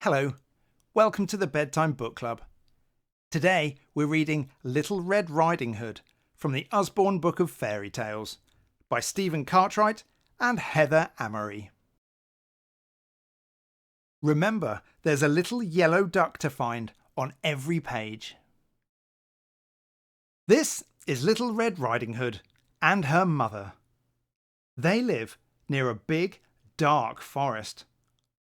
Hello, welcome to the Bedtime Book Club. Today we're reading Little Red Riding Hood from the Usborne Book of Fairy Tales by Stephen Cartwright and Heather Amery. Remember, there's a little yellow duck to find on every page. This is Little Red Riding Hood and her mother. They live near a big, dark forest.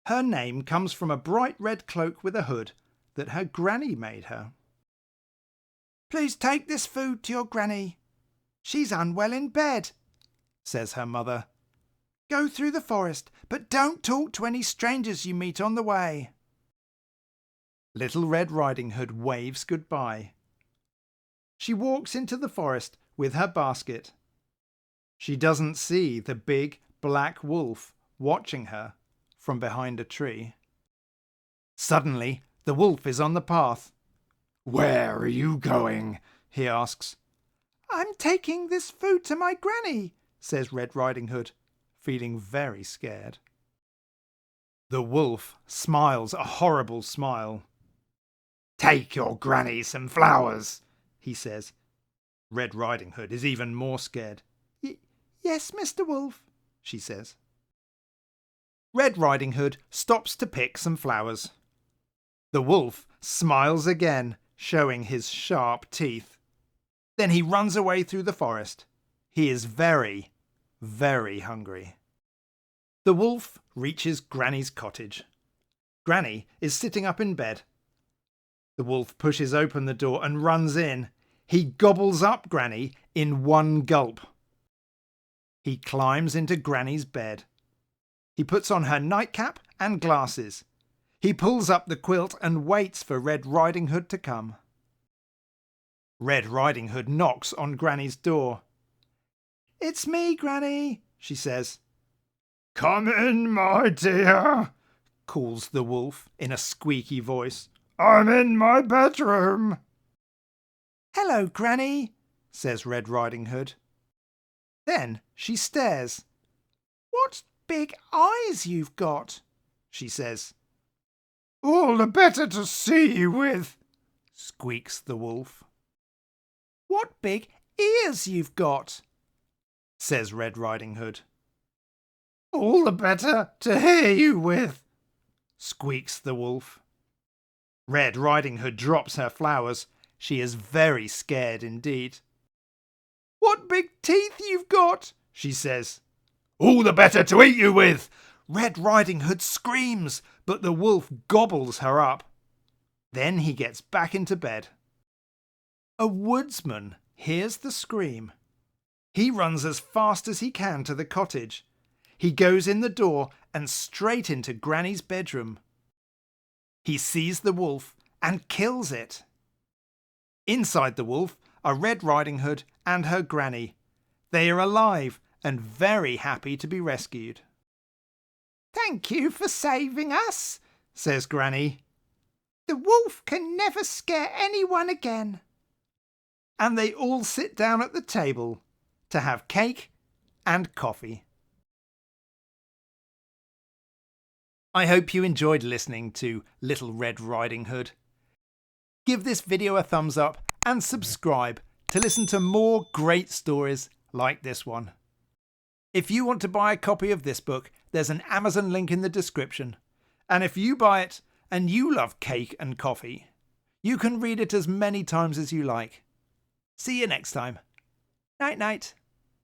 Her name comes from a bright red cloak with a hood that her granny made her. "Please take this food to your granny. She's unwell in bed," says her mother. "Go through the forest, but don't talk to any strangers you meet on the way." Little Red Riding Hood waves goodbye. She walks into the forest with her basket. She doesn't see the big black wolf watching her from behind a tree. Suddenly, the wolf is on the path. "Where are you going?" he asks. "I'm taking this food to my granny," says Red Riding Hood, feeling very scared. The wolf smiles a horrible smile. "Take your granny some flowers," he says. Red Riding Hood is even more scared. Yes, Mr. Wolf," she says. Red Riding Hood stops to pick some flowers. The wolf smiles again, showing his sharp teeth. Then he runs away through the forest. He is very, very hungry. The wolf reaches Granny's cottage. Granny is sitting up in bed. The wolf pushes open the door and runs in. He gobbles up Granny in one gulp. He climbs into Granny's bed. He puts on her nightcap and glasses. He pulls up the quilt and waits for Red Riding Hood to come. Red Riding Hood knocks on Granny's door. "It's me, Granny," she says. "Come in, my dear," calls the wolf in a squeaky voice. "I'm in my bedroom." "Hello, Granny," says Red Riding Hood. Then she stares. "What big eyes you've got," she says. "All the better to see you with," squeaks the wolf. "What big ears you've got," says Red Riding Hood. "All the better to hear you with," squeaks the wolf. Red Riding Hood drops her flowers. She is very scared indeed. "What big teeth you've got," she says. "All the better to eat you with," Red Riding Hood screams, but the wolf gobbles her up. Then he gets back into bed. A woodsman hears the scream. He runs as fast as he can to the cottage. He goes in the door and straight into Granny's bedroom. He sees the wolf and kills it. Inside the wolf are Red Riding Hood and her granny. They are alive and very happy to be rescued. "Thank you for saving us," says Granny. "The wolf can never scare anyone again." And they all sit down at the table to have cake and coffee. I hope you enjoyed listening to Little Red Riding Hood. Give this video a thumbs up and subscribe to listen to more great stories like this one. If you want to buy a copy of this book, there's an Amazon link in the description. And if you buy it and you love cake and coffee, you can read it as many times as you like. See you next time. Night night.